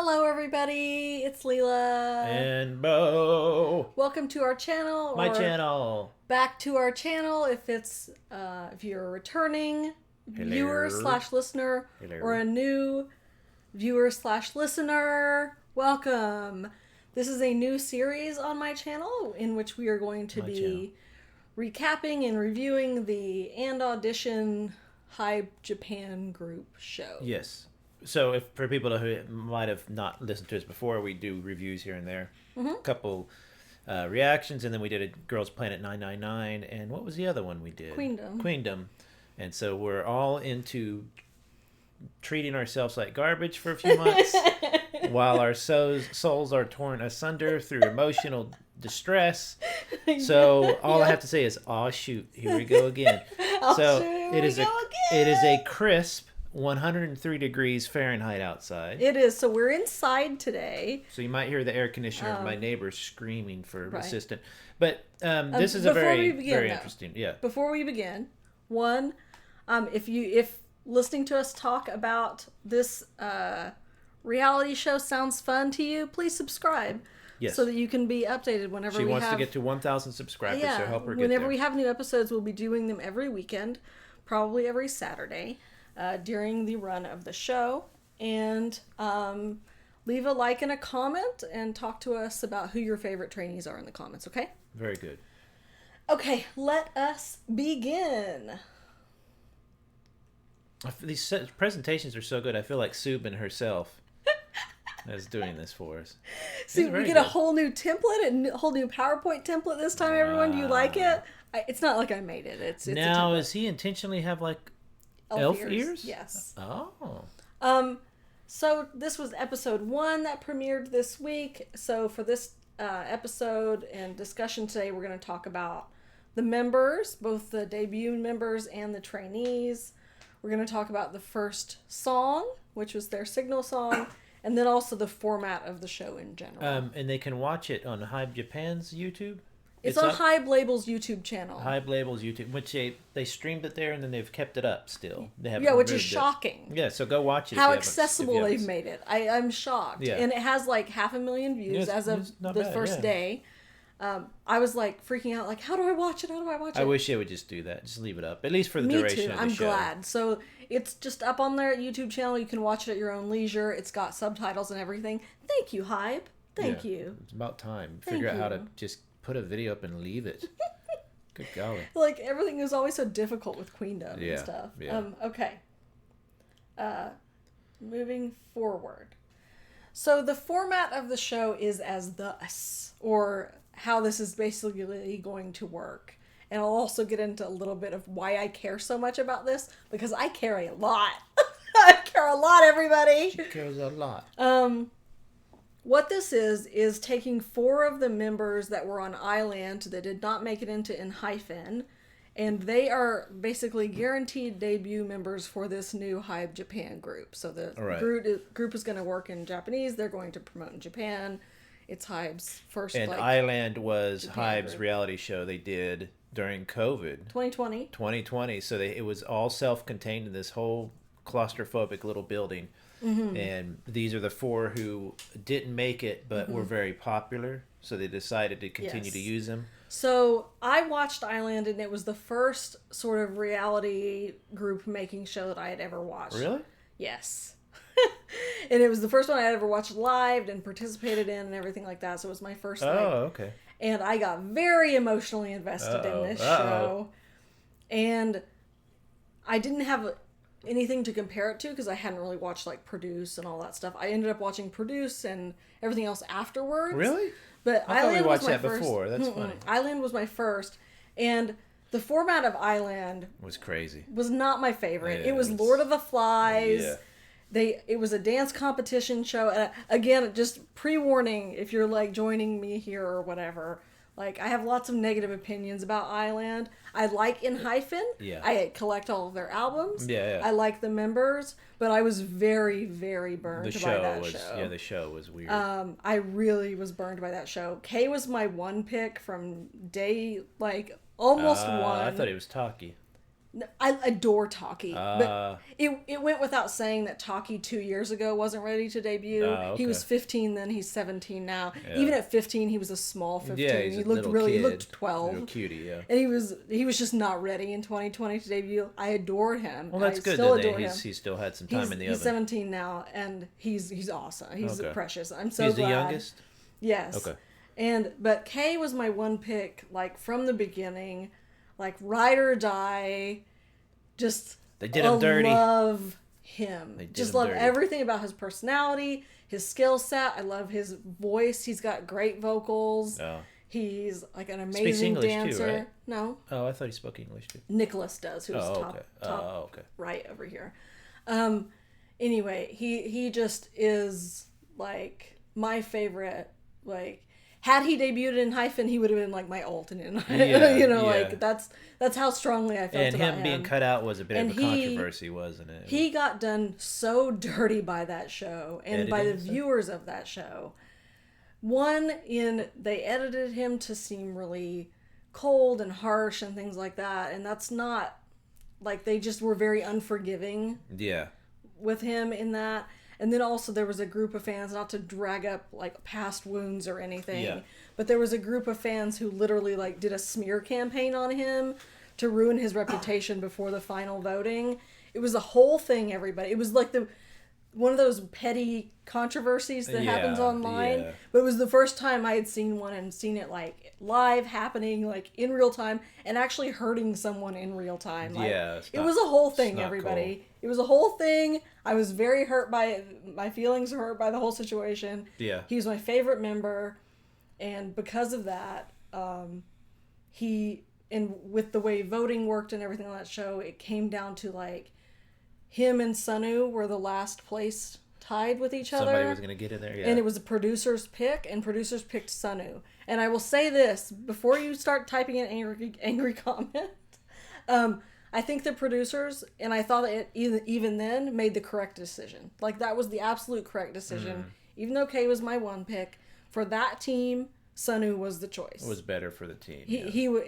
Hello everybody, it's Leala. And Beau. Welcome to our channel. My or channel. Back to our channel if you're a returning viewer slash listener or a new viewer slash listener. Welcome. This is a new series on my channel in which we are going to be recapping and reviewing the Audition Hybe Japan group show. Yes. So if for people who might have not listened to us before, we do reviews here and there. A couple reactions, and then we did a Girls Planet 999, and what was the other one we did? Queendom. And so we're all into treating ourselves like garbage for a few months while our souls are torn asunder through emotional distress. So all I have to say is, "Aw, shoot, here we go again." It is a crisp 103 degrees Fahrenheit outside. It is. So we're inside today. So you might hear the air conditioner of my neighbors screaming for assistance. But this is a very interesting. Yeah. Before we begin, one, if listening to us talk about this reality show sounds fun to you, please subscribe. Yes. So that you can be updated whenever she wants to get to 1,000 subscribers. So help her get there. Whenever we have new episodes, we'll be doing them every weekend, probably every Saturday. During the run of the show, and leave a like and a comment and talk to us about who your favorite trainees are in the comments, okay? Very good. Okay, let us begin. These presentations are so good. I feel like Subin herself is doing this for us. See, we get a whole new template, a whole new PowerPoint template this time, everyone. Do you like it? It's not like I made it. It's now, does he intentionally have like elf ears? Yes. Oh. So this was episode 1 that premiered this week. So for this episode and discussion today, we're going to talk about the members, both the debut members and the trainees. We're going to talk about the first song, which was their signal song, and then also the format of the show in general. And they can watch it on Hybe Japan's YouTube. It's on Hybe Label's YouTube channel. Hybe Label's YouTube, which they streamed it there and then they've kept it up still. They haven't which is shocking. Yeah, so go watch it. How accessible they've made it. I'm shocked. Yeah. And it has like 500,000 views as of the first day. I was like freaking out, like, how do I watch it? How do I watch it? I wish they would just do that. Just leave it up, at least for the duration of the show. I'm glad. So it's just up on their YouTube channel. You can watch it at your own leisure. It's got subtitles and everything. Thank you, Hybe. Thank you. It's about time. Figure out how to just put a video up and leave it. Good golly. Like, everything is always so difficult with Queendom and stuff. Yeah. Okay. Moving forward. So the format of the show is as thus, or how this is basically going to work. And I'll also get into a little bit of why I care so much about this, because I care a lot. I care a lot, everybody. She cares a lot. What this is taking 4 of the members that were on Island that did not make it into Hyphen, and they are basically guaranteed debut members for this new Hybe Japan group. So the group is going to work in Japanese. They're going to promote in Japan. It's Hybe's first. And Island was Hybe's reality show they did during COVID. 2020. So it was all self-contained in this whole claustrophobic little building. Mm-hmm. And these are the 4 who didn't make it but were very popular, so they decided to continue to use them. So I watched Island, and it was the first sort of reality group making show that I had ever watched. Really? Yes. And it was the first one I had ever watched live and participated in and everything like that, so it was my first thing. Oh, okay. And I got very emotionally invested in this show. And I didn't have anything to compare it to because I hadn't really watched like Produce and all that stuff. I ended up watching Produce and everything else afterwards. Really? But I thought we watched that before. That's funny. Island was my first, and the format of Island was crazy. Was not my favorite. It was Lord of the Flies. Yeah. It was a dance competition show. And again, just pre-warning if you're like joining me here or whatever. Like, I have lots of negative opinions about Island. I like Hyphen. Yeah. I collect all of their albums. Yeah. I like the members, but I was very, very burned by that show. Yeah, the show was weird. I really was burned by that show. Kay was my one pick from day, like, almost one. I thought it was Taki. I adore Taki, but it went without saying that Taki 2 years ago wasn't ready to debut. Okay. He was 15 then, he's 17 now. Yeah. Even at 15, he was a small 15. Yeah, he's he a looked little really, kid, he looked 12. Little cutie, yeah. And he was just not ready in 2020 to debut. I adored him. Well, that's good that he still had some time in the oven. He's 17 now, and he's awesome. He's precious. I'm so glad. He's the youngest? Yes. Okay. But Kay was my one pick, like, from the beginning, like, ride or die. Just they did him dirty. Love him. Just love everything about his personality, his skill set. I love his voice. He's got great vocals. Oh. He's like an amazing dancer. Too, right? No. Oh, I thought he spoke English too. Nicholas does, who's top right over here. Anyway, he just is like my favorite. Like, had he debuted in Hyphen, he would have been like my alternate. Like that's how strongly I felt about him. And him being cut out was a bit of a controversy, wasn't it? He got done so dirty by that show and by the viewers of that show. They edited him to seem really cold and harsh and things like that, and that's not, like, they just were very unforgiving. Yeah. With him in that. And then also there was a group of fans, not to drag up like past wounds or anything, but there was a group of fans who literally like did a smear campaign on him to ruin his reputation before the final voting. It was a whole thing, everybody. It was like one of those petty controversies that happens online. But it was the first time I had seen one and seen it like live happening, like in real time, and actually hurting someone in real time. Like, it was a whole thing, everybody. Cool. It was a whole thing. I was very hurt by it. My feelings were hurt by the whole situation. Yeah. He was my favorite member. And because of that, with the way voting worked and everything on that show, it came down to like him and Sunu were the last place tied with each other. Somebody was going to get in there, yeah. And it was a producer's pick, and producers picked Sunu. And I will say this, before you start typing in angry comment, I think the producers, and I thought it even then, made the correct decision. Like, that was the absolute correct decision. Even though Kay was my one pick, for that team, Sunu was the choice. It was better for the team.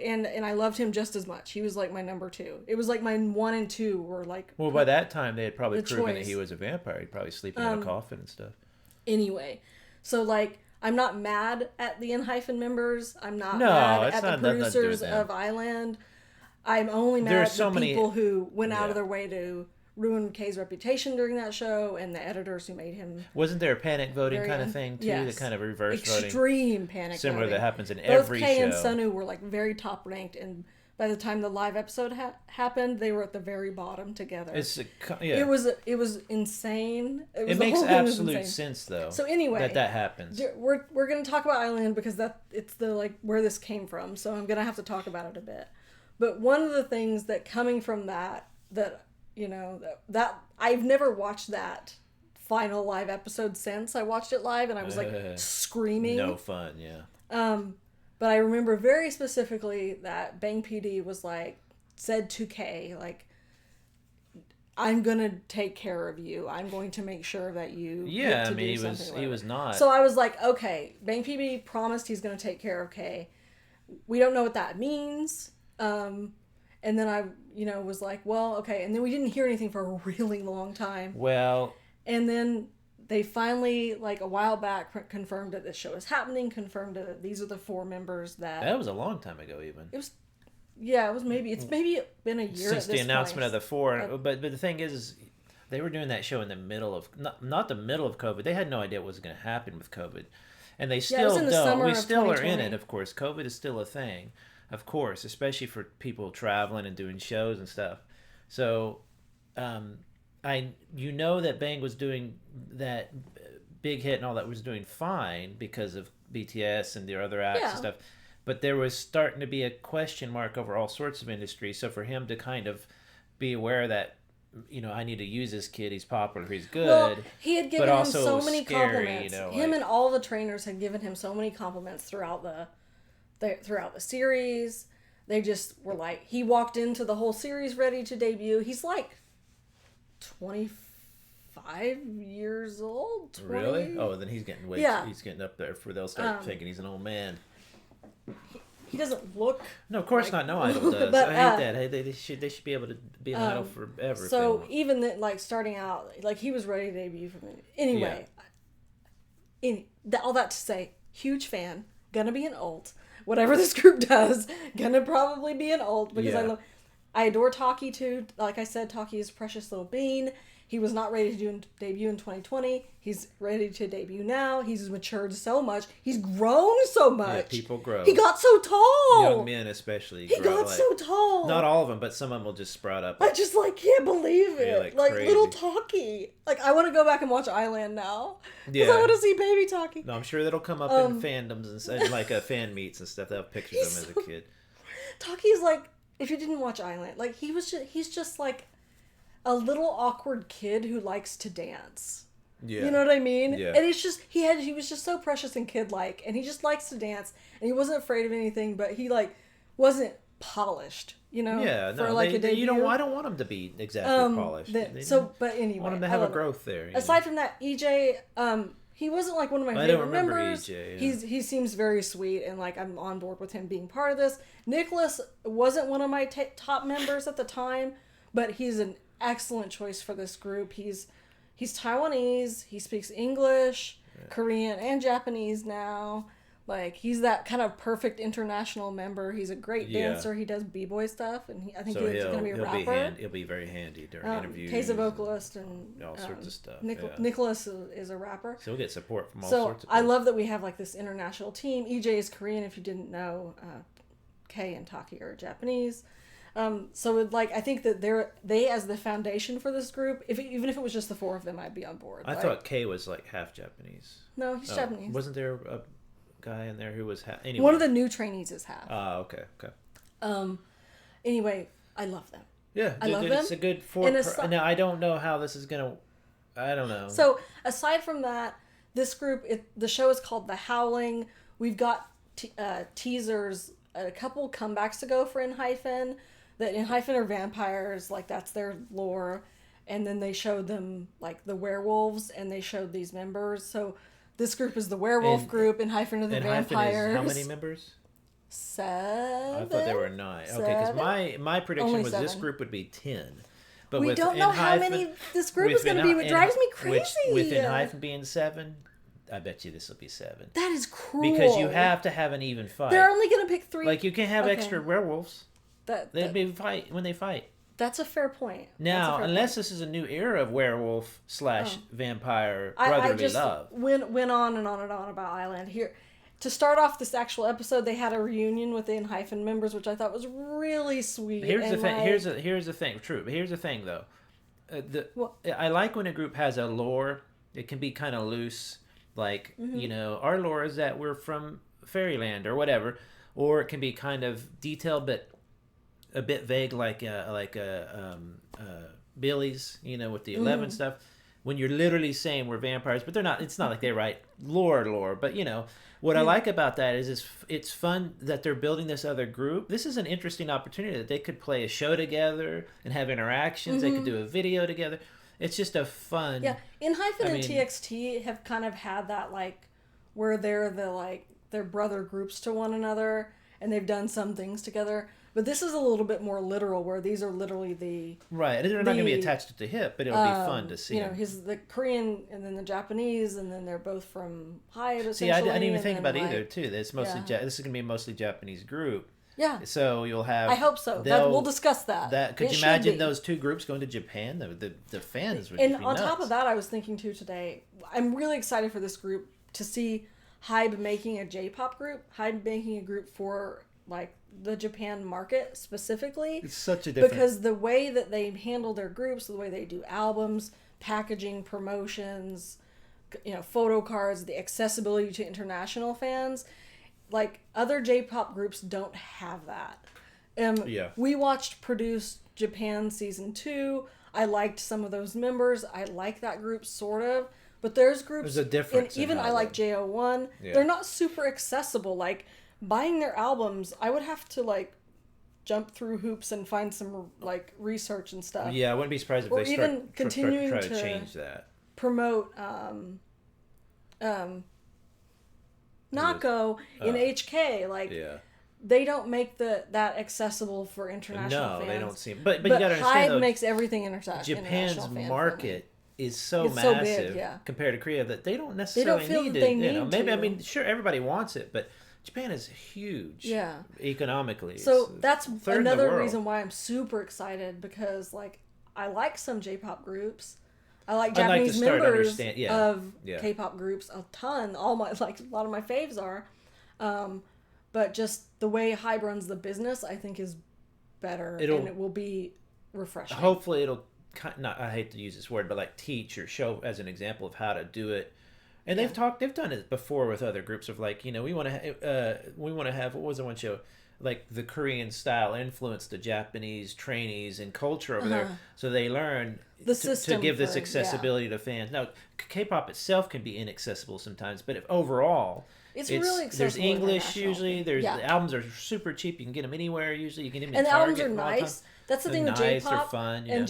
And I loved him just as much. He was like my number 2. It was like my 1 and 2 were like... Well, by that time, they had probably proven that he was a vampire. He'd probably sleep in a coffin and stuff. Anyway, so like, I'm not mad at the N-Hyphen members. I'm not mad at the producers of Island. I'm only mad at the people who went out of their way to ruin Kay's reputation during that show, and the editors who made him... Wasn't there a panic voting kind of thing, too? Yes. The kind of reverse voting? Extreme panic Similar voting. That happens in every show. Both Kay and Sunu were, like, very top-ranked, and by the time the live episode happened, they were at the very bottom together. It was insane. It makes absolute sense, though. So anyway... That happens. We're going to talk about Island, because it's the, like, where this came from, so I'm going to have to talk about it a bit. But one of the things that coming from that you know, that I've never watched that final live episode since I watched it live, and I was like screaming. No fun, yeah. But I remember very specifically that Bang PD was like, said to Kay, like, I'm gonna take care of you. I'm going to make sure that you. Yeah, I mean, he was not. So I was like, okay, Bang PD promised he's gonna take care of Kay. We don't know what that means. And then I, was like, well, okay. And then we didn't hear anything for a really long time. Well. And then they finally, like a while back, confirmed that this show is happening, confirmed that these are the 4 members That was a long time ago, even. It's maybe been a year since the announcement of the 4. But the thing is they were doing that show in the middle of, not the middle of COVID. They had no idea what was going to happen with COVID. And they still don't. We still are in it, of course. COVID is still a thing. Of course, especially for people traveling and doing shows and stuff. So, that Bang was doing that big hit and all that was doing fine because of BTS and their other acts and stuff. But there was starting to be a question mark over all sorts of industries. So for him to kind of be aware that, I need to use this kid. He's popular. He's good. Well, he had given him so many compliments. Him and all the trainers had given him so many compliments throughout the series. They just were like, he walked into the whole series ready to debut. He's like 25 years old. 20. Really? Oh, then he's getting he's getting up there they'll start thinking he's an old man. he doesn't look. No, of course not. No idol does. But, I hate that. Hey, they should be able to be an idol forever. So even then, like starting out, like he was ready to debut for me. Anyway, all that to say, huge fan. Gonna be an alt. Whatever this group does, gonna probably be an alt because I adore Taki too. Like I said, Taki is a precious little bean. He was not ready to debut in 2020. He's ready to debut now. He's matured so much. He's grown so much. Yeah, people grow. He got so tall. Young men especially. He got so tall. Not all of them, but some of them will just sprout up. I just can't believe it. Like crazy. Little Taki. Like I want to go back and watch Island now. Because I want to see baby Taki. No, I'm sure that'll come up in fandoms and like fan meets and stuff. They'll have pictures of him as a kid. Taki's like, if you didn't watch Island, like he's just like a little awkward kid who likes to dance. Yeah. You know what I mean? Yeah. And it's just he was just so precious and kid-like, and he just likes to dance, and he wasn't afraid of anything, but he wasn't polished, you know? Yeah, for a debut. I don't want him to be exactly polished. But anyway, I want him to have a growth there. Aside from that, EJ, he wasn't like one of my favorite members. EJ, yeah. He seems very sweet, and like I'm on board with him being part of this. Nicholas wasn't one of my top members at the time, but he's an excellent choice for this group. He's Taiwanese. He speaks English, Korean, and Japanese now. Like he's that kind of perfect international member. He's a great dancer. He does b-boy stuff, and I think he's going to be a rapper. He'll be very handy during interviews. Kay's a vocalist and all sorts of stuff. Nicholas is a rapper. So he'll get support from all sorts of people. I love that we have like this international team. EJ is Korean, if you didn't know. Kay and Taki are Japanese. So I think that they as the foundation for this group, even if it was just the four of them, I'd be on board. I thought Kay was like half Japanese. No, he's Japanese. Wasn't there a guy in there who was half? Anyway. One of the new trainees is half. Okay. Anyway, I love them. Yeah, I love them. It's a good now I don't know how this is gonna. I don't know. So aside from that, this group, the show is called The Howling. We've got teasers a couple comebacks ago for Hybe. That Hybe are vampires, like that's their lore, and then they showed them like the werewolves, and they showed these members. So this group is the werewolf group, and Hybe are the vampires. How many members? 7. I thought there were 9. Okay, because my prediction Only was 7. This group would be 10. But we don't know how many this group is going to be. What drives me crazy. Within Hybe being 7, I bet you this will be 7. That is cruel. Because you have to have an even fight. They're only going to pick 3. Like you can have extra werewolves. They'd be fight when they fight. That's a fair point. Now, unless this is a new era of werewolf / vampire brotherly I just love. Went on and on and on about Island. Here, to start off this actual episode, they had a reunion with the Hybe members, which I thought was really sweet. Here's the thing. Here's the thing. True, but here's the thing though. I like when a group has a lore. It can be kind of loose, like our lore is that we're from Fairyland or whatever, or it can be kind of detailed but a bit vague, like Billy's, with the 11 stuff. When you're literally saying we're vampires, but they're not. It's not like they write lore. But what I like about that is it's fun that they're building this other group. This is an interesting opportunity that they could play a show together and have interactions. They could do a video together. It's just a fun. Yeah, Hybe and TXT have kind of had that where they're they're brother groups to one another, and they've done some things together. But this is a little bit more literal, where these are literally the... Right. They're not going to be attached at the hip, but it'll be fun to see. He's the Korean, and then the Japanese, and then they're both from Hybe, See, I didn't even think about either, too. It's mostly this is going to be a mostly Japanese group. Yeah. So you'll have... I hope so. We'll discuss that. Could you imagine those two groups going to Japan? The fans would be nuts. And on top of that, I was thinking, too, today, I'm really excited for this group to see Hybe making a J-pop group. Hybe making a group for, the Japan market specifically. It's such a different... Because the way that they handle their groups, the way they do albums, packaging, promotions, photo cards, the accessibility to international fans, other J-pop groups don't have that. We watched Produce Japan Season 2. I liked some of those members. I like that group, sort of. But there's groups... There's a difference. Even I like JO1. Yeah. They're not super accessible. Buying their albums, I would have to jump through hoops and find some research and stuff. Yeah, I wouldn't be surprised if they start continuing to change that. Promote Nako in HK. they don't make that accessible for international fans. No, they don't seem. But you got to understand, Hybe makes everything international. Japan's market is so it's massive so big, compared to Korea that they don't necessarily need it. Maybe I mean, sure, everybody wants it, but Japan is huge. Yeah. Economically. So that's another reason why I'm super excited, because like I like some J-pop groups. I like Japanese members of K-pop groups a ton. A lot of my faves are. But just the way Hybe runs the business, I think, is better, and it will be refreshing. Hopefully it'll I hate to use this word, but like teach or show as an example of how to do it. And they've done it before with other groups of like, we want to have, what was the one show? Like the Korean style influence the Japanese trainees and culture over there, so they learn to give this accessibility to fans. Now, K-pop itself can be inaccessible sometimes, but if overall, it's really accessible. There's English usually. The albums are super cheap. You can get them anywhere usually. You can get them in Target. And the albums are nice. That's the thing with J-pop. They're fun. And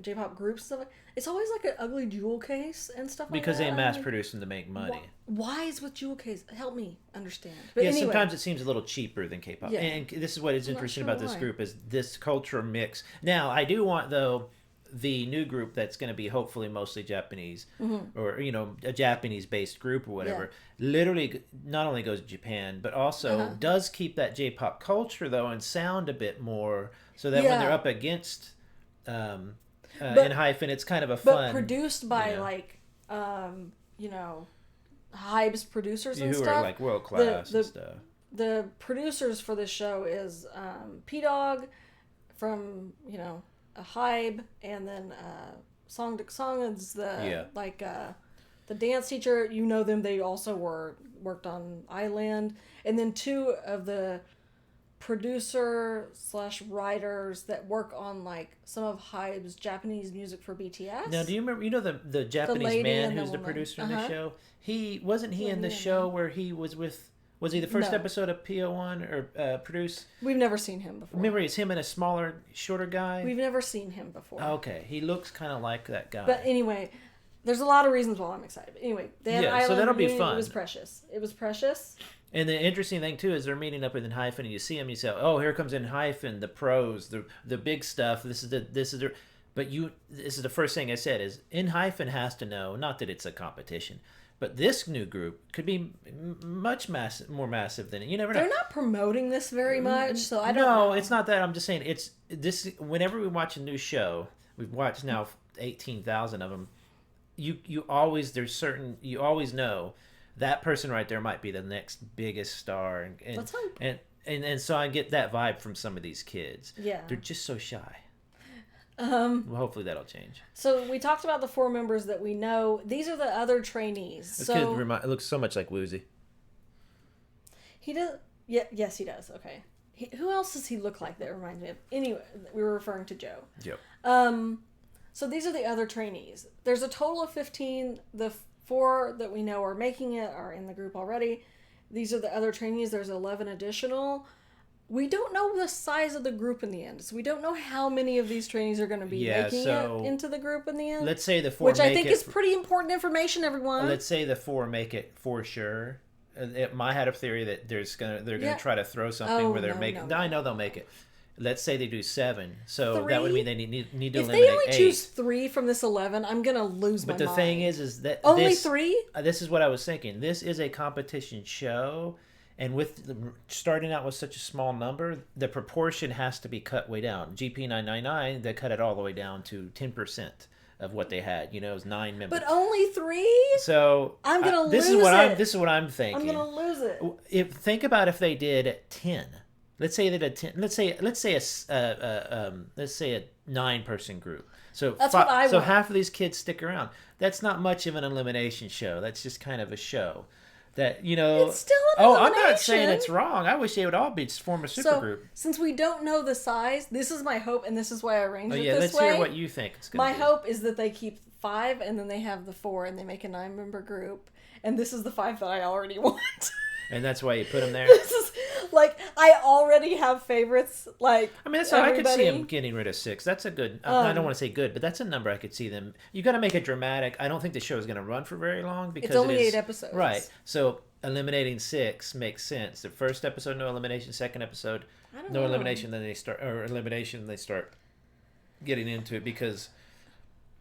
J-pop groups and stuff. It's always like an ugly jewel case and stuff like that. Because they mass produce them to make money. Why is with jewel case? Help me understand. But anyway. Sometimes it seems a little cheaper than K-pop. Yeah. And this is what is interesting about this group, is this culture mix. Now, I do want, though, the new group that's going to be hopefully mostly Japanese, or, a Japanese-based group or whatever, literally not only goes to Japan, but also does keep that J-pop culture, though, and sound a bit more, so that when they're up against... in hyphen, it's kind of a fun. But produced by Hybe's producers and stuff. Who are like world class and stuff. The producers for this show is P-Dog from Hybe, and then Song is the the dance teacher. You know them. They also worked on Island, and then two of the producer/writers that work on like some of Hybe's Japanese music for BTS. Now, do you remember the Japanese man who's the producer in the show? He wasn't in the show where he was with. Was he the first episode of PO1 or produced? We've never seen him before. Remember, it's him and a smaller, shorter guy. We've never seen him before. Okay, he looks kind of like that guy. But anyway, there's a lot of reasons why I'm excited. But anyway, they had Island, so that'll be fun. It was precious. And the interesting thing too is they're meeting up in Hyphen, and you see them, you say, "Oh, here comes in Hyphen, the pros, the big stuff. This is the." But this is the first thing I said is in Hyphen has to know, not that it's a competition, but this new group could be much more massive than it. You never know. They're not promoting this very much, so I don't know. No, it's not that. I'm just saying it's this. Whenever we watch a new show, we've watched now 18,000 of them. You always know. That person right there might be the next biggest star, and let's hope. And so I get that vibe from some of these kids. Yeah, they're just so shy. Well, hopefully that'll change. So we talked about the 4 members that we know. These are the other trainees. This kid looks so much like Woozy. He does. Yeah, yes, he does. Okay. Who else does he look like that reminds me of? Anyway, we were referring to Joe. Yep. So these are the other trainees. There's a total of 15. The 4 that we know are making it are in the group already. These are the other trainees. There's 11 additional. We don't know the size of the group in the end, so we don't know how many of these trainees are going to be making it into the group in the end. Let's say the 4 which I think is pretty important information, everyone. Let's say the 4 make it for sure. I had a theory that they're going to try to throw something where they're making. I know they'll make it. Let's say they do 7, so 3? That would mean they need to eliminate 8. If they only choose 3 from this 11, I'm gonna lose my mind. But the thing is that only 3. This is what I was thinking. This is a competition show, and with starting out with such a small number, the proportion has to be cut way down. GP999, they cut it all the way down to 10% of what they had. It was 9 members. But only 3. So I'm gonna lose this is what I'm thinking. I'm gonna lose it. Think about if they did 10. Let's say they did 10. Let's say a 9-person group. So that's what I want. So half of these kids stick around. That's not much of an elimination show. That's just kind of a show. That It's still an elimination. I'm not saying it's wrong. I wish they would all form a supergroup. Since we don't know the size, this is my hope, and this is why I arranged it this way. Let's hear what you think it's going to be. My hope is that they keep 5, and then they have the 4, and they make a 9-member group. And this is the 5 that I already want. And that's why you put them there? This is, I already have favorites, I could see them getting rid of 6. That's a good, I don't want to say good, but that's a number I could see them. You got to make it dramatic. I don't think the show is going to run for very long because it's only 8 episodes. Right. So eliminating 6 makes sense. The first episode, no elimination. Second episode, no elimination. Then they start getting into it because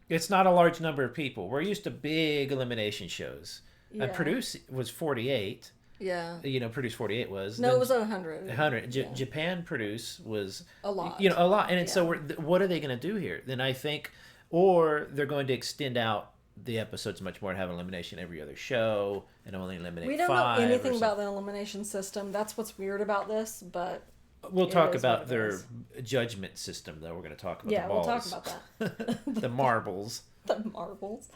it's not a large number of people. We're used to big elimination shows. And Produce was 48. Yeah. Produce 48 was. No, it was 100. 100. Japan Produce was a lot. A lot. And so what are they going to do here? Then I think, or they're going to extend out the episodes much more and have an elimination every other show and only eliminate 5. We don't know anything about the elimination system. That's what's weird about this, but we'll talk about their judgment system, though. We're going to talk about the balls. We'll talk about that. The marbles. The marbles.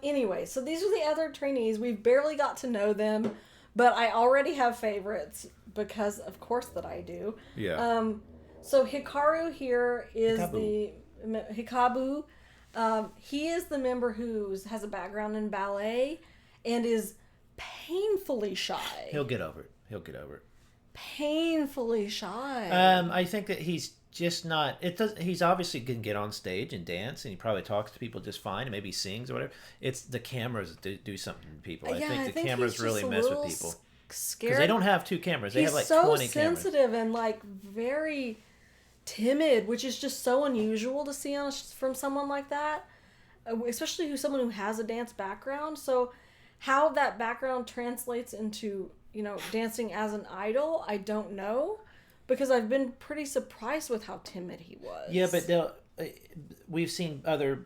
Anyway, so these are the other trainees. We've barely got to know them, but I already have favorites because, of course, that I do. Yeah. So Hikaru here is Hikabu. He is the member who has a background in ballet and is painfully shy. He'll get over it. Painfully shy. I think that he's just not. He's obviously can get on stage and dance, and he probably talks to people just fine, and maybe sings or whatever. It's the cameras that do something to people. I think the cameras really mess with people because they don't have 2 cameras. They have like 20 cameras. He's so sensitive and like very timid, which is just so unusual to see from someone like that, especially someone who has a dance background. So how that background translates into dancing as an idol, I don't know, because I've been pretty surprised with how timid he was. Yeah, but we've seen other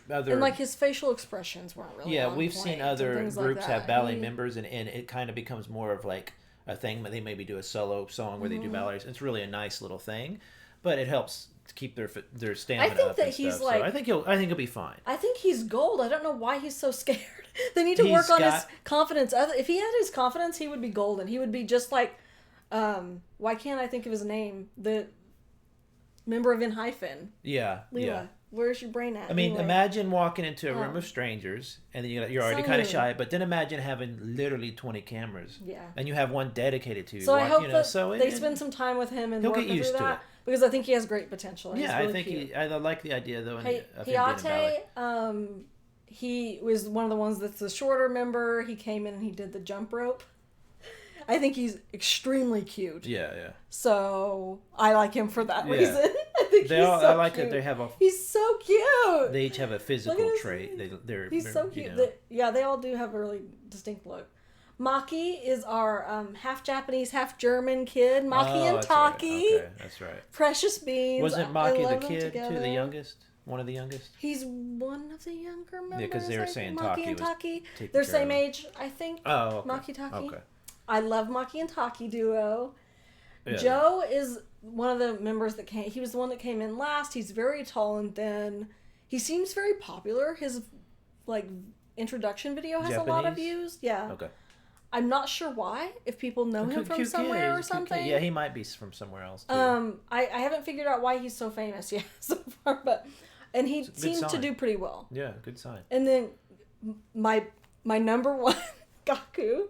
and like his facial expressions weren't really we've seen other groups have ballet members, and it kind of becomes more of like a thing. They maybe do a solo song where they do ballet. It's really a nice little thing, but it helps to keep their stamina. I think up that and he's stuff. like. So I think he'll be fine. I think he's gold. I don't know why he's so scared. They need to work on his confidence. If he had his confidence, he would be golden. He would be just like, why can't I think of his name? The member of Hybe. Yeah. Leala. Yeah. Where's your brain at? I mean, imagine walking into a room of strangers, and then you're already kind of shy. But then imagine having literally 20 cameras. Yeah. And you have one dedicated to you. So I hope that they spend some time with him and work through that, because I think he has great potential. Yeah, really I think I like the idea though. Hayate, he was one of the ones that's the shorter member. He came in and he did the jump rope. I think he's extremely cute. Yeah. So I like him for that reason. I think I like cute. That they have he's so cute. They each have a physical trait. He's so cute. They all do have a really distinct look. Maki is our half Japanese, half German kid. Maki and Taki. Right. Okay, that's right. Precious beans. Wasn't Maki the kid too, the youngest? One of the youngest? He's one of the younger members. Yeah, because they were saying Maki and Taki. They're same age, I think. Oh, okay. Maki Taki. Okay. I love Maki and Taki duo. Yeah. Joe is one of the members that came. He was the one that came in last. He's very tall and thin. He seems very popular. His introduction video has a lot of views. Yeah. Okay. I'm not sure why. If people know him from somewhere or something. Yeah, he might be from somewhere else too. I haven't figured out why he's so famous yet so far, and he seems to do pretty well. Yeah, good sign. And then my number one, Gaku,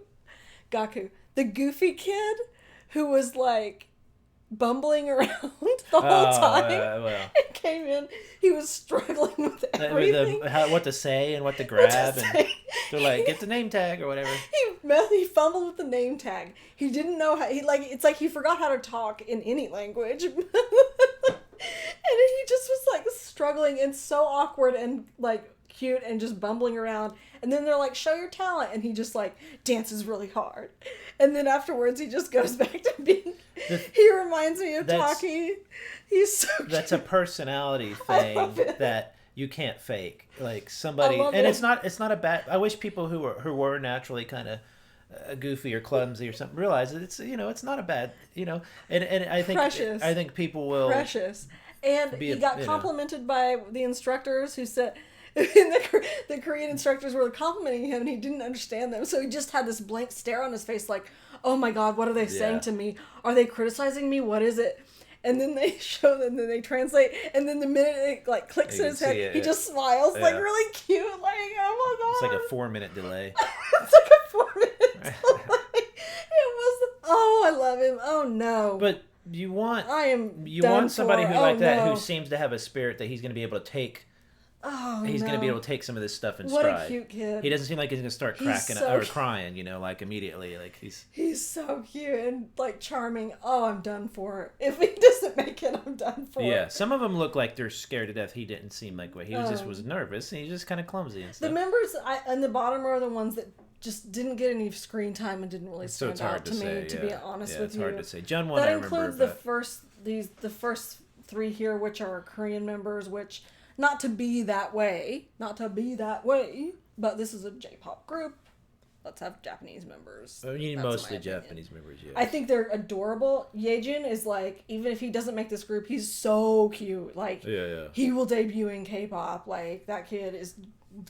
the goofy kid who was like bumbling around the whole time. And came in, he was struggling with everything. What to say and what to grab. They're like, get the name tag or whatever. He fumbled with the name tag. He didn't know how, it's like he forgot how to talk in any language. And he just was like struggling and so awkward and like cute and just bumbling around. And then they're like, show your talent. And he just like dances really hard. And then afterwards he just goes back to being, he reminds me of Taki. He's so cute. That's a personality thing that you can't fake. Like somebody, and it's not a bad, I wish people who were naturally kind of goofy or clumsy or something realize that it's not a bad, and I think, Precious. I think people will. Precious. And he got complimented by the instructors who said, the Korean instructors were complimenting him and he didn't understand them. So he just had this blank stare on his face like, oh my God, what are they saying to me? Are they criticizing me? What is it? And then they show them, then they translate, and then the minute it like clicks in his head, he just smiles like really cute, like, oh my God. It's like a 4-minute delay. It's like a 4-minute delay. It was, I love him. Oh no. But you want somebody who who seems to have a spirit that he's going to be able to take he's going to be able to take some of this stuff in stride. What a cute kid. He doesn't seem like he's going to start cracking or crying, like immediately. Like he's so cute and like charming. Oh, I'm done for. If he doesn't make it, I'm done for. Yeah, some of them look like they're scared to death. He didn't seem like he was nervous. And he's just kind of clumsy and stuff. The members on the bottom are the ones that just didn't get any screen time and didn't really stand out to me. To be honest with you, it's hard to say. John one, that includes the first 3 here, which are Korean members, which. Not to be that way, but this is a J-pop group. Let's have Japanese members. You need mostly Japanese members, yeah. I think they're adorable. Yejin is like, even if he doesn't make this group, he's so cute. Like, he will debut in K-pop. Like, that kid is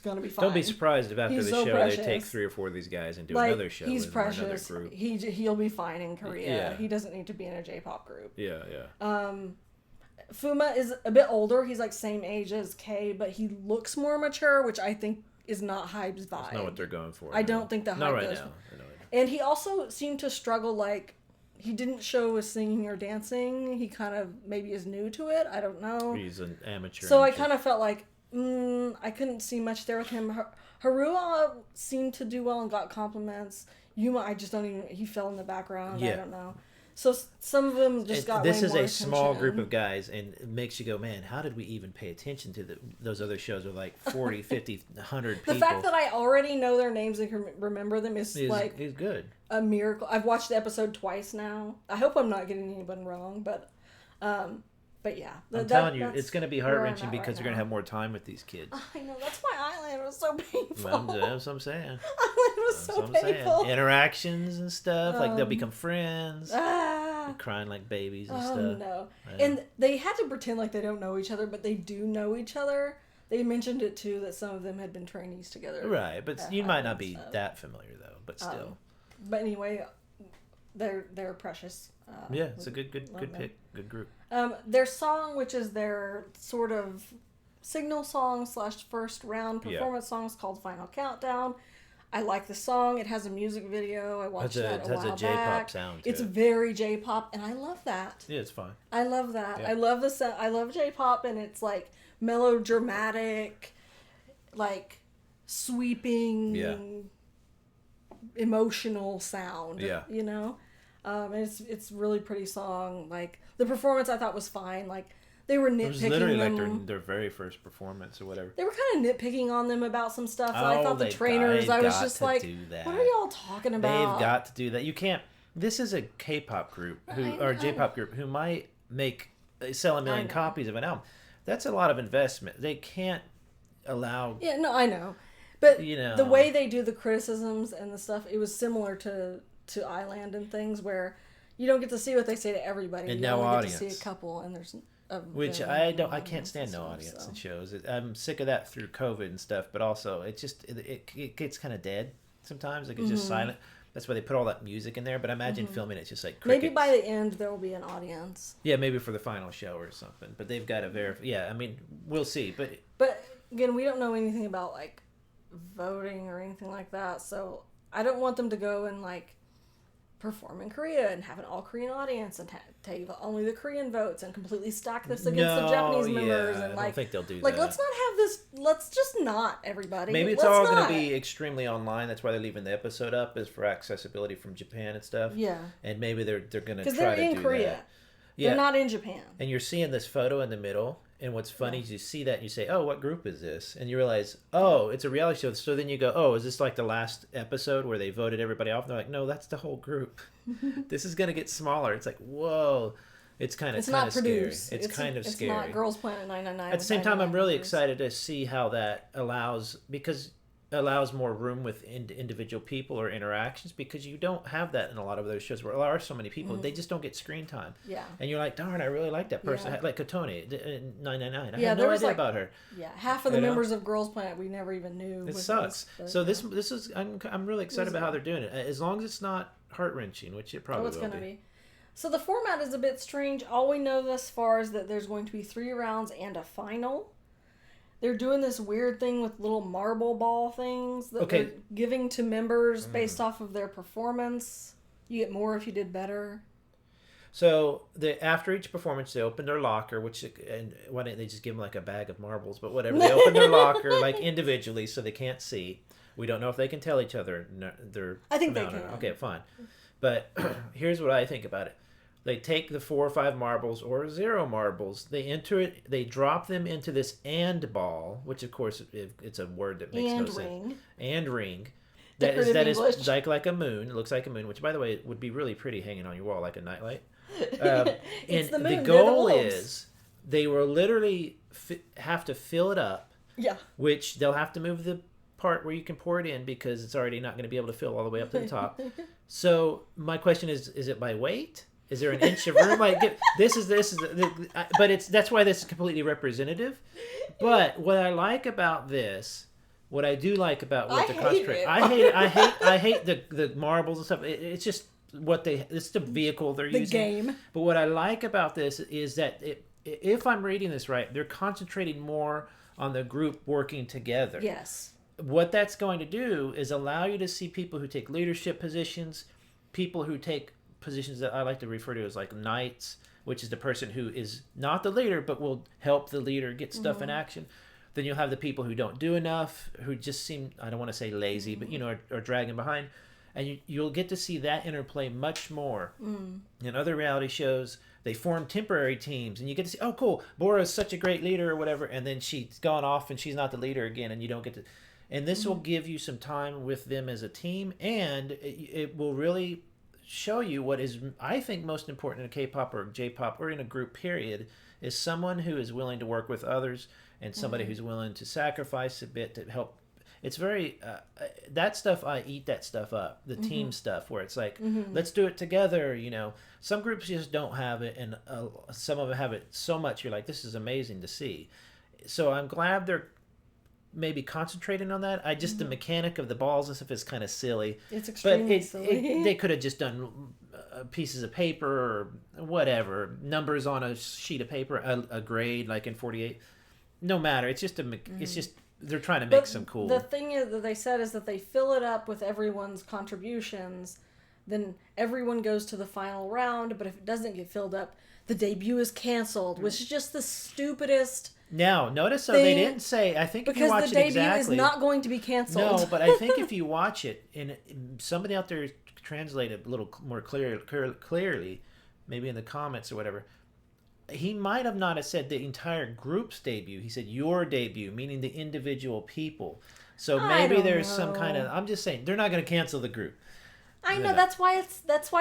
gonna be fine. Don't be surprised if after the show they take 3 or 4 of these guys and do another show. He's precious. He'll be fine in Korea. Yeah. He doesn't need to be in a J-pop group. Yeah. Fuma is a bit older. He's like same age as Kay, but he looks more mature, which I think is not Hybe's vibe. That's not what they're going for. I don't think the Hybe right goes now. And he also seemed to struggle, like, he didn't show his singing or dancing. He kind of maybe is new to it. I don't know. He's an amateur. So I kind of felt like, I couldn't see much there with him. Harua seemed to do well and got compliments. Yuma, I just don't even, he fell in the background. Yeah. I don't know. So some of them just got This is more a small group of guys, and it makes you go, man, how did we even pay attention to those other shows with like 40, 50, 100 people? The fact that I already know their names and can remember them is good. A miracle. I've watched the episode twice now. I hope I'm not getting anyone wrong, but yeah. I'm telling you, it's going to be heart-wrenching because you're going to have more time with these kids. I know. That's why Island was so painful. That's what I'm saying. Island was so painful. Interactions and stuff. Like, they'll become friends. Crying like babies and stuff. No. And they had to pretend like they don't know each other, but they do know each other. They mentioned it, too, that some of them had been trainees together. Right. But you might not be that familiar, though. But still. But anyway, they're precious. It's a good pick. Good group. Their song, which is their sort of signal song / first round performance song, is called Final Countdown. I like the song. It has a music video. I watched that a while back. It has a J-pop sound. It's very J-pop, and I love that. Yeah, it's fine. I love that. Yeah. I love the sound. I love J-pop, and it's like melodramatic, like sweeping, emotional sound. Yeah. You know? And it's really pretty song. Like, the performance I thought was fine. Like, they were nitpicking. It was literally like their very first performance or whatever. They were kind of nitpicking on them about some stuff. And I thought the trainers, I was just like, what are y'all talking about? They've got to do that. You can't. This is a K-pop group or J-pop group who might sell 1 million copies of an album. That's a lot of investment. They can't allow. Yeah, no, I know. But the way they do the criticisms and the stuff, it was similar to Island and things where you don't get to see what they say to everybody. And you no only audience. Get to see a couple, and there's which I can't stand no audience in shows. I'm sick of that through COVID and stuff. But also, it gets kind of dead sometimes. Like, it's just silent. That's why they put all that music in there. But I imagine filming it's just like crickets. Maybe by the end there will be an audience. Yeah, maybe for the final show or something. But they've got to verify. Yeah, I mean, we'll see. But again, we don't know anything about like voting or anything like that. So I don't want them to go and like perform in Korea and have an all Korean audience and take only the Korean votes and completely stack this against the Japanese members. And I don't think they'll do that. Like, let's not have this. Let's just not, everybody. Maybe it's all going to be extremely online. That's why they're leaving the episode up, is for accessibility from Japan and stuff. Yeah. And maybe they're going to try to do that. Because they're in Korea. Yeah. They're not in Japan. And you're seeing this photo in the middle. And what's funny is you see that and you say, oh, what group is this? And you realize, oh, it's a reality show. So then you go, oh, is this like the last episode where they voted everybody off? And they're like, no, that's the whole group. This is going to get smaller. It's like, whoa. It's kind of scary. It's kind of scary. It's not Girls Planet 999. At the same time, I'm really excited to see how that allows more room with individual people or interactions, because you don't have that in a lot of those shows where there are so many people. They just don't get screen time. Yeah. And you're like, darn, I really like that person. Like Kotone, 999. I had no idea about her. Yeah, half of the members of Girls Planet we never even knew. It sucks. So this is I'm really excited about how they're doing it. As long as it's not heart-wrenching, which it probably will be. So the format is a bit strange. All we know thus far is that there's going to be 3 rounds and a final. They're doing this weird thing with little marble ball things that they're giving to members based off of their performance. You get more if you did better. So after each performance, they open their locker, and why didn't they just give them like a bag of marbles? But whatever, they open their locker like individually, so they can't see. We don't know if they can tell each other their. I think they can. Okay, fine. But here's what I think about it. They take the 4 or 5 marbles or 0 marbles. They enter it. They drop them into this and ball, which of course it's a word that makes no sense. And ring. That is like a moon. It looks like a moon, which by the way would be really pretty hanging on your wall like a nightlight. It's and the moon. The goal is they will literally have to fill it up. Yeah. Which they'll have to move the part where you can pour it in because it's already not going to be able to fill all the way up to the top. So my question is it by weight? Is there an inch of room? Like that's why this is completely representative. But what I like about this, what I do like about what they're concentrating, I hate the marbles and stuff. It's just it's the vehicle they're using. The game. But what I like about this is that if I'm reading this right, they're concentrating more on the group working together. Yes. What that's going to do is allow you to see people who take leadership positions, people who take positions that I like to refer to as like knights, which is the person who is not the leader but will help the leader get stuff in action. Then you'll have the people who don't do enough, who just seem, I don't want to say lazy, but are dragging behind. And you'll get to see that interplay much more. In other reality shows, they form temporary teams and you get to see, oh cool, Bora's such a great leader or whatever, and then she's gone off and she's not the leader again, and you don't get to. And this will give you some time with them as a team, and it will really show you what is, I think, most important in K-pop or J-pop or in a group period, is someone who is willing to work with others and somebody who's willing to sacrifice a bit to help. It's very that stuff, I eat that stuff up, the team stuff where it's like, let's do it together. Some groups just don't have it, and some of them have it so much you're like, this is amazing to see. So I'm glad they're maybe concentrating on that. The mechanic of the balls and stuff is kind of silly. It's extremely silly. They could have just done pieces of paper or whatever, numbers on a sheet of paper, a grade like in 48. No matter. It's just it's just they're trying to make some cool. The thing is that they said is that they fill it up with everyone's contributions, then everyone goes to the final round. But if it doesn't get filled up, the debut is canceled, which is just the stupidest. Now, notice though they didn't say. I think if you watch it exactly, because the debut is not going to be canceled. No, but I think if you watch it, and somebody out there translate it a little more clearly, maybe in the comments or whatever, he might have not have said the entire group's debut. He said your debut, meaning the individual people. So maybe there's some kind of. I'm just saying they're not going to cancel the group. I know that's why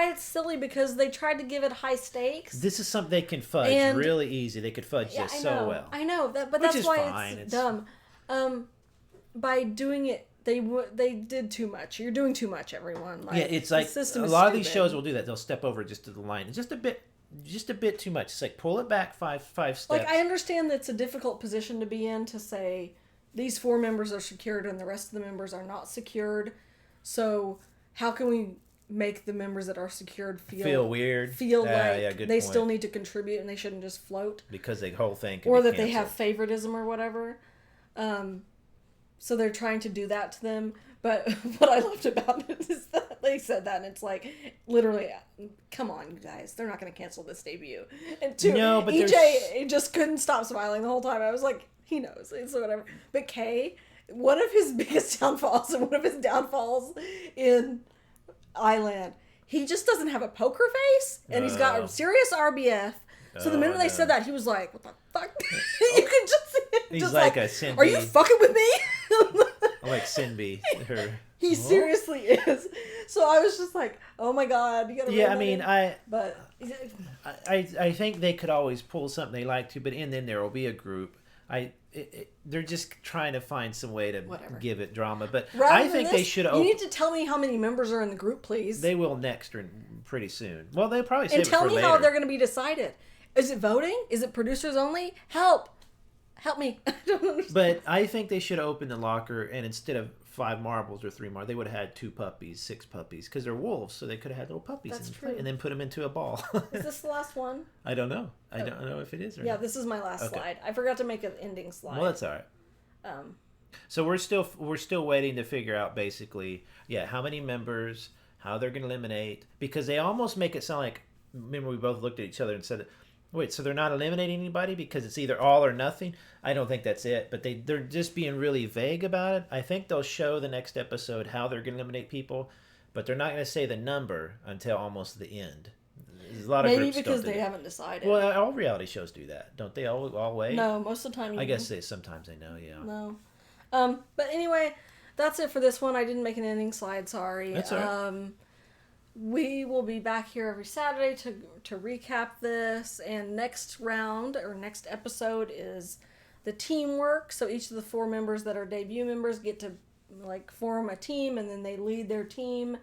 it's silly, because they tried to give it high stakes. This is something they can fudge really easy. They could fudge this so well. I know that, but that's why it's dumb. By doing it, they did too much. You're doing too much, everyone. Like, yeah, it's like a lot of these shows will do that. They'll step over just to the line. It's just a bit too much. It's like pull it back five steps. Like, I understand that it's a difficult position to be in, to say these 4 members are secured and the rest of the members are not secured. So how can we make the members that are secured feel weird? Feel like they still need to contribute and they shouldn't just float. Because the whole thing can or be that canceled. They have favoritism or whatever. So they're trying to do that to them. But what I loved about it is that they said that, and it's like, literally, come on, you guys. They're not going to cancel this debut. And EJ just couldn't stop smiling the whole time. I was like, he knows. It's whatever. But Kay, one of his biggest downfalls and one of his downfalls in Island, he just doesn't have a poker face, and he's got a serious RBF. So the minute they said that, he was like, what the fuck? You can just see it. He's just like a Cindy. Are you fucking with me? Like Cindy. He seriously is. So I was just like, oh my god. You gotta I think they could always pull something they like to, but then there will be a group. They're just trying to find some way to give it drama. But I think they should. You need to tell me how many members are in the group, please. They will next or pretty soon. Well, they'll probably save and it for later. And tell me how they're going to be decided. Is it voting? Is it producers only? Help me. I don't understand. But I think they should open the locker, and instead of 5 marbles or 3 marbles, they would have had 2 puppies, 6 puppies, because they're wolves, so they could have had little puppies. That's true. And then put them into a ball. Is this the last one? I don't know. I don't know if it is or not. Yeah, this is my last slide. I forgot to make an ending slide. Well, that's all right. So we're still waiting to figure out basically, how many members, how they're going to eliminate, because they almost make it sound like remember we both looked at each other and said, wait, so they're not eliminating anybody because it's either all or nothing? I don't think that's it, but they're just being really vague about it. I think they'll show the next episode how they're going to eliminate people, but they're not going to say the number until almost the end. There's a lot of maybe groups because they haven't decided. Well, all reality shows do that, don't they? All wait. No, most of the time. I guess sometimes they know. Yeah. No. But anyway, that's it for this one. I didn't make an ending slide. Sorry. That's all right. We will be back here every Saturday to recap this. And next round or next episode is the teamwork. So each of the 4 members that are debut members get to like form a team, and then they lead their team.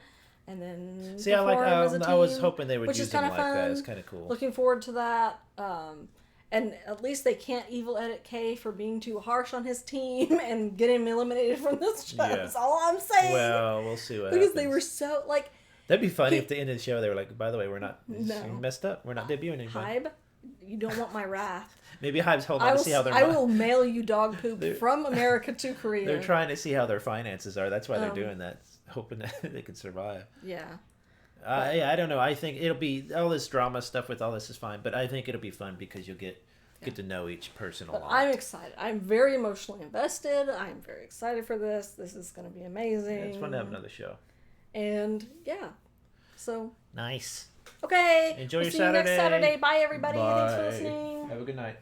And then see, I was hoping they would use them like that. It's kind of cool. Looking forward to that. And at least they can't evil edit Kay for being too harsh on his team and get him eliminated from this show. Yeah. That's all I'm saying. Well, we'll see what because happens. They were so like. That'd be funny if at the end of the show they were like, by the way, we're not messed up. We're not debuting anybody. Hybe, you don't want my wrath. Maybe Hybe's holding on to see how I will mail you dog poop from America to Korea. They're trying to see how their finances are. That's why they're doing that, hoping that they can survive. Yeah. I don't know. I think it'll be all this drama stuff with all this is fine, but I think it'll be fun because you'll get to know each person a lot. I'm excited. I'm very emotionally invested. I'm very excited for this. This is going to be amazing. Yeah, it's fun to have another show. And yeah, so nice. Okay. Enjoy your see Saturday. You next Saturday. Bye, everybody. Bye. Thanks for listening. Have a good night.